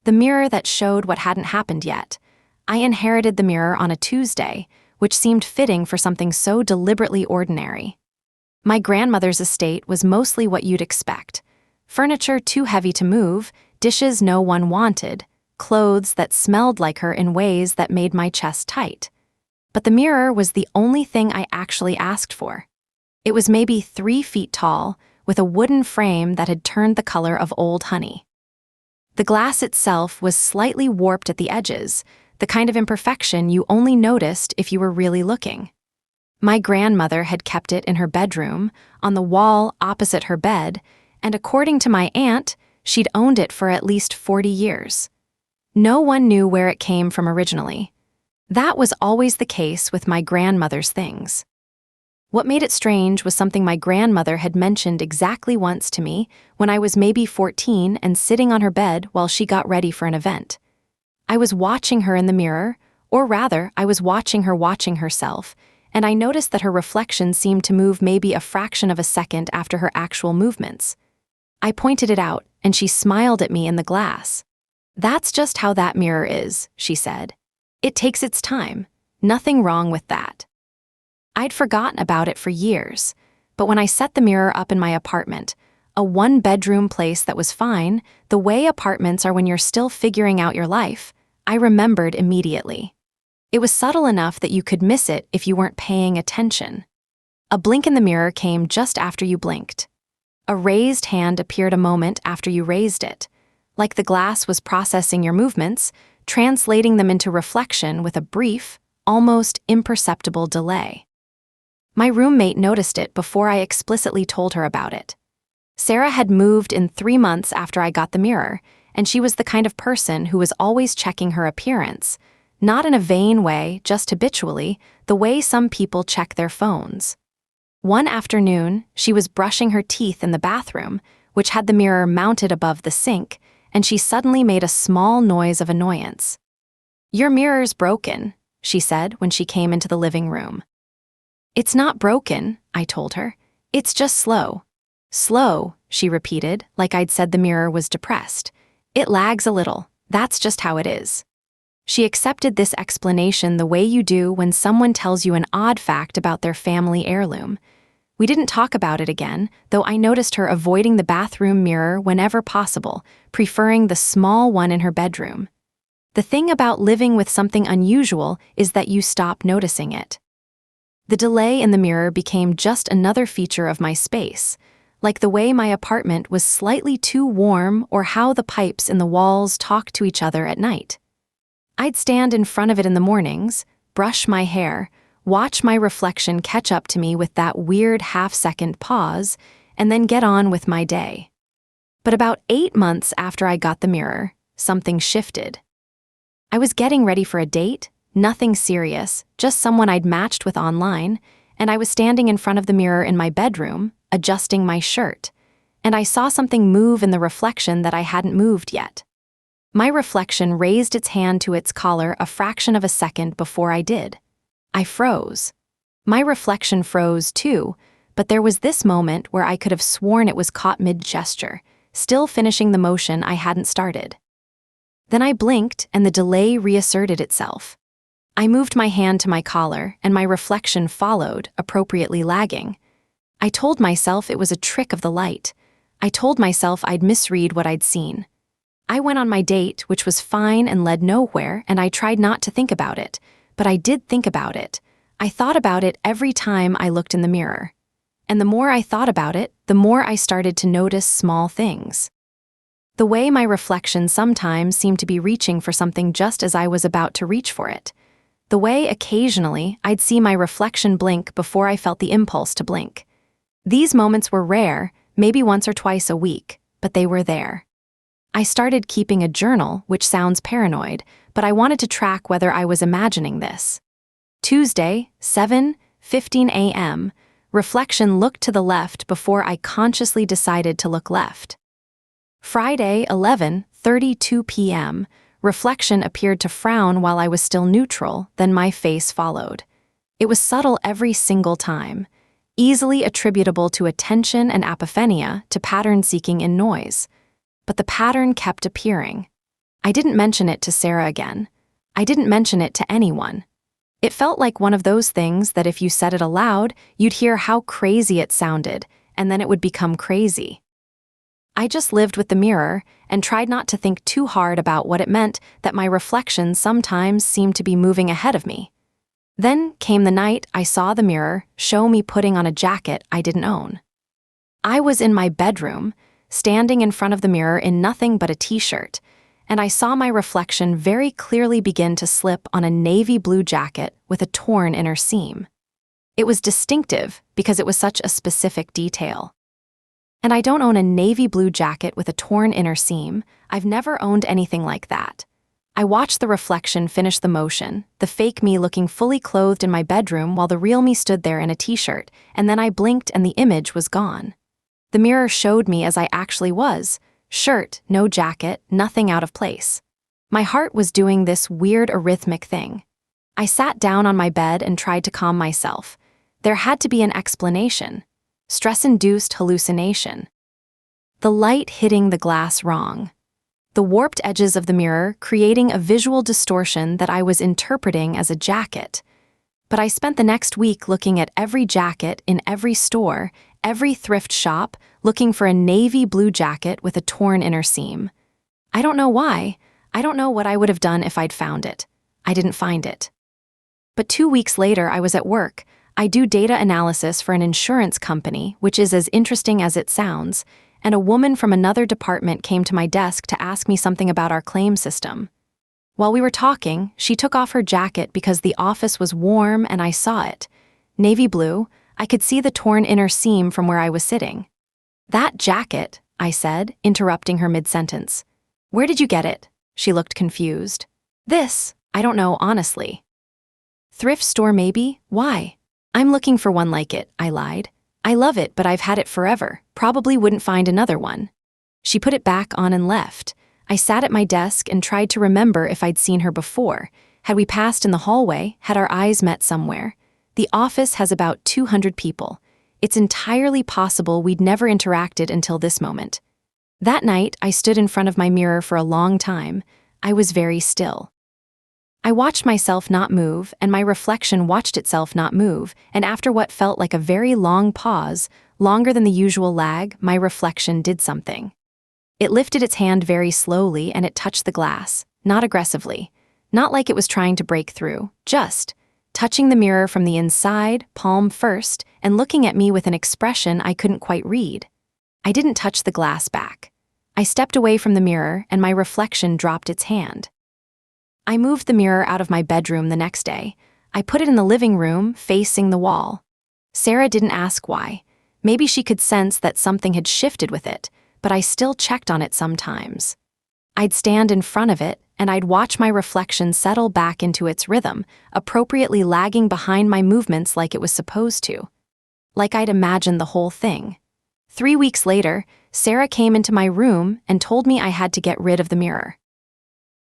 the mirror that showed what hadn't happened yet. I inherited the mirror on a Tuesday, which seemed fitting for something so deliberately ordinary. My grandmother's estate was mostly what you'd expect. Furniture too heavy to move, dishes no one wanted, clothes that smelled like her in ways that made my chest tight. But the mirror was the only thing I actually asked for. It was maybe 3 feet tall, with a wooden frame that had turned the color of old honey. The glass itself was slightly warped at the edges, the kind of imperfection you only noticed if you were really looking. My grandmother had kept it in her bedroom, on the wall opposite her bed, and according to my aunt, she'd owned it for at least 40 years. No one knew where it came from originally. That was always the case with my grandmother's things. What made it strange was something my grandmother had mentioned exactly once to me when I was maybe 14 and sitting on her bed while she got ready for an event. I was watching her in the mirror, or rather, I was watching her watching herself, and I noticed that her reflection seemed to move maybe a fraction of a second after her actual movements. I pointed it out, and she smiled at me in the glass. "That's just how that mirror is," she said. "It takes its time. Nothing wrong with that." I'd forgotten about it for years, but when I set the mirror up in my apartment, a 1-bedroom place that was fine, the way apartments are when you're still figuring out your life, I remembered immediately. It was subtle enough that you could miss it if you weren't paying attention. A blink in the mirror came just after you blinked. A raised hand appeared a moment after you raised it, like the glass was processing your movements, translating them into reflection with a brief, almost imperceptible delay. My roommate noticed it before I explicitly told her about it. Sarah had moved in 3 months after I got the mirror, and she was the kind of person who was always checking her appearance, not in a vain way, just habitually, the way some people check their phones. One afternoon, she was brushing her teeth in the bathroom, which had the mirror mounted above the sink, and she suddenly made a small noise of annoyance. "Your mirror's broken," she said when she came into the living room. "It's not broken," I told her. "It's just slow." "Slow," she repeated, like I'd said the mirror was depressed. "It lags a little. That's just how it is." She accepted this explanation the way you do when someone tells you an odd fact about their family heirloom. We didn't talk about it again, though I noticed her avoiding the bathroom mirror whenever possible, preferring the small one in her bedroom. The thing about living with something unusual is that you stop noticing it. The delay in the mirror became just another feature of my space, like the way my apartment was slightly too warm or how the pipes in the walls talked to each other at night. I'd stand in front of it in the mornings, brush my hair, watch my reflection catch up to me with that weird half-second pause, and then get on with my day. But about 8 months after I got the mirror, something shifted. I was getting ready for a date, nothing serious, just someone I'd matched with online, and I was standing in front of the mirror in my bedroom, adjusting my shirt, and I saw something move in the reflection that I hadn't moved yet. My reflection raised its hand to its collar a fraction of a second before I did. I froze. My reflection froze too, but there was this moment where I could have sworn it was caught mid-gesture, still finishing the motion I hadn't started. Then I blinked and the delay reasserted itself. I moved my hand to my collar and my reflection followed, appropriately lagging. I told myself it was a trick of the light. I told myself I'd misread what I'd seen. I went on my date, which was fine and led nowhere, and I tried not to think about it, but I did think about it. I thought about it every time I looked in the mirror. And the more I thought about it, the more I started to notice small things. The way my reflection sometimes seemed to be reaching for something just as I was about to reach for it. The way occasionally I'd see my reflection blink before I felt the impulse to blink. These moments were rare, maybe once or twice a week, but they were there. I started keeping a journal, which sounds paranoid, but I wanted to track whether I was imagining this. Tuesday, 7:15 a.m., reflection looked to the left before I consciously decided to look left. Friday, 11:32 p.m., reflection appeared to frown while I was still neutral, then my face followed. It was subtle every single time, easily attributable to attention and apophenia, to pattern seeking in noise. But the pattern kept appearing. I didn't mention it to Sarah again. I didn't mention it to anyone. It felt like one of those things that if you said it aloud, you'd hear how crazy it sounded, and then it would become crazy. I just lived with the mirror and tried not to think too hard about what it meant that my reflection sometimes seemed to be moving ahead of me. Then came the night I saw the mirror show me putting on a jacket I didn't own. I was in my bedroom, standing in front of the mirror in nothing but a t-shirt, and I saw my reflection very clearly begin to slip on a navy blue jacket with a torn inner seam. It was distinctive because it was such a specific detail. And I don't own a navy blue jacket with a torn inner seam. I've never owned anything like that. I watched the reflection finish the motion, the fake me looking fully clothed in my bedroom while the real me stood there in a t-shirt, and then I blinked and the image was gone. The mirror showed me as I actually was. Shirt, no jacket, nothing out of place. My heart was doing this weird arrhythmic thing. I sat down on my bed and tried to calm myself. There had to be an explanation. Stress-induced hallucination. The light hitting the glass wrong. The warped edges of the mirror creating a visual distortion that I was interpreting as a jacket. But I spent the next week looking at every jacket in every store, every thrift shop, looking for a navy blue jacket with a torn inner seam. I don't know why. I don't know what I would have done if I'd found it. I didn't find it. But 2 weeks later, I was at work. I do data analysis for an insurance company, which is as interesting as it sounds, and a woman from another department came to my desk to ask me something about our claim system. While we were talking, she took off her jacket because the office was warm and I saw it. Navy blue, I could see the torn inner seam from where I was sitting. "That jacket," I said, interrupting her mid-sentence. "Where did you get it?" She looked confused. "This, I don't know, honestly." "Thrift store maybe? Why?" "I'm looking for one like it," I lied. "I love it, but I've had it forever. Probably wouldn't find another one." She put it back on and left. I sat at my desk and tried to remember if I'd seen her before. Had we passed in the hallway? Had our eyes met somewhere? The office has about 200 people. It's entirely possible we'd never interacted until this moment. That night, I stood in front of my mirror for a long time. I was very still. I watched myself not move, and my reflection watched itself not move, and after what felt like a very long pause, longer than the usual lag, my reflection did something. It lifted its hand very slowly and it touched the glass, not aggressively, not like it was trying to break through, just touching the mirror from the inside, palm first, and looking at me with an expression I couldn't quite read. I didn't touch the glass back. I stepped away from the mirror and my reflection dropped its hand. I moved the mirror out of my bedroom the next day. I put it in the living room, facing the wall. Sarah didn't ask why. Maybe she could sense that something had shifted with it, but I still checked on it sometimes. I'd stand in front of it, and I'd watch my reflection settle back into its rhythm, appropriately lagging behind my movements like it was supposed to. Like I'd imagined the whole thing. 3 weeks later, Sarah came into my room and told me I had to get rid of the mirror.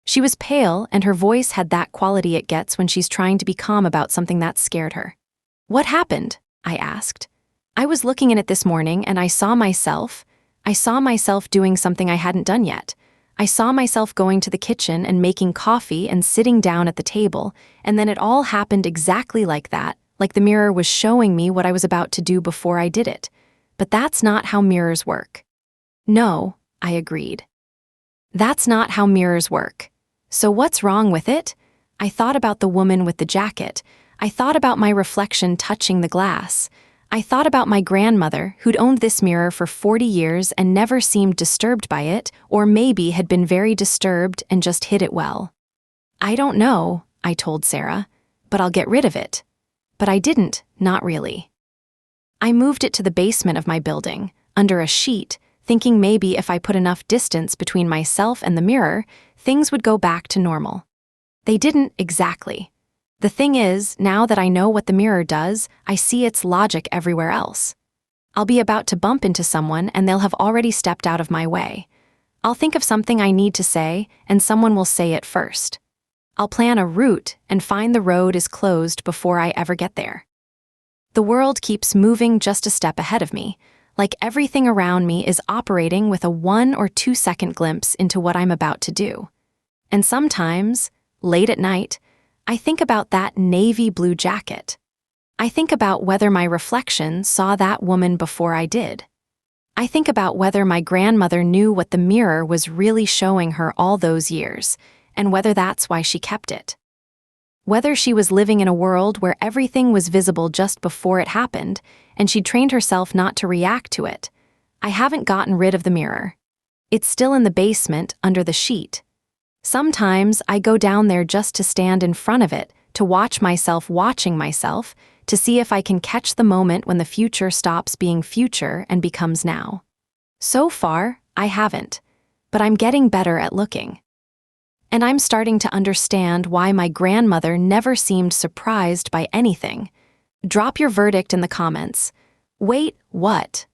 She was pale, and her voice had that quality it gets when she's trying to be calm about something that scared her. "What happened?" I asked. "I was looking in it this morning and I saw myself doing something I hadn't done yet. I saw myself going to the kitchen and making coffee and sitting down at the table, and then it all happened exactly like that, like the mirror was showing me what I was about to do before I did it. But that's not how mirrors work." "No," I agreed. "That's not how mirrors work. So what's wrong with it?" I thought about the woman with the jacket. I thought about my reflection touching the glass. I thought about my grandmother, who'd owned this mirror for 40 years and never seemed disturbed by it, or maybe had been very disturbed and just hid it well. "I don't know," I told Sarah, "but I'll get rid of it." But I didn't, not really. I moved it to the basement of my building, under a sheet, thinking maybe if I put enough distance between myself and the mirror, things would go back to normal. They didn't exactly. The thing is, now that I know what the mirror does, I see its logic everywhere else. I'll be about to bump into someone and they'll have already stepped out of my way. I'll think of something I need to say and someone will say it first. I'll plan a route and find the road is closed before I ever get there. The world keeps moving just a step ahead of me, like everything around me is operating with a 1 or 2 second glimpse into what I'm about to do. And sometimes, late at night, I think about that navy blue jacket. I think about whether my reflection saw that woman before I did. I think about whether my grandmother knew what the mirror was really showing her all those years, and whether that's why she kept it. Whether she was living in a world where everything was visible just before it happened, and she trained herself not to react to it. I haven't gotten rid of the mirror. It's still in the basement under the sheet. Sometimes I go down there just to stand in front of it, to watch myself watching myself, to see if I can catch the moment when the future stops being future and becomes now. So far, I haven't, but I'm getting better at looking. And I'm starting to understand why my grandmother never seemed surprised by anything. Drop your verdict in the comments. Wait, what?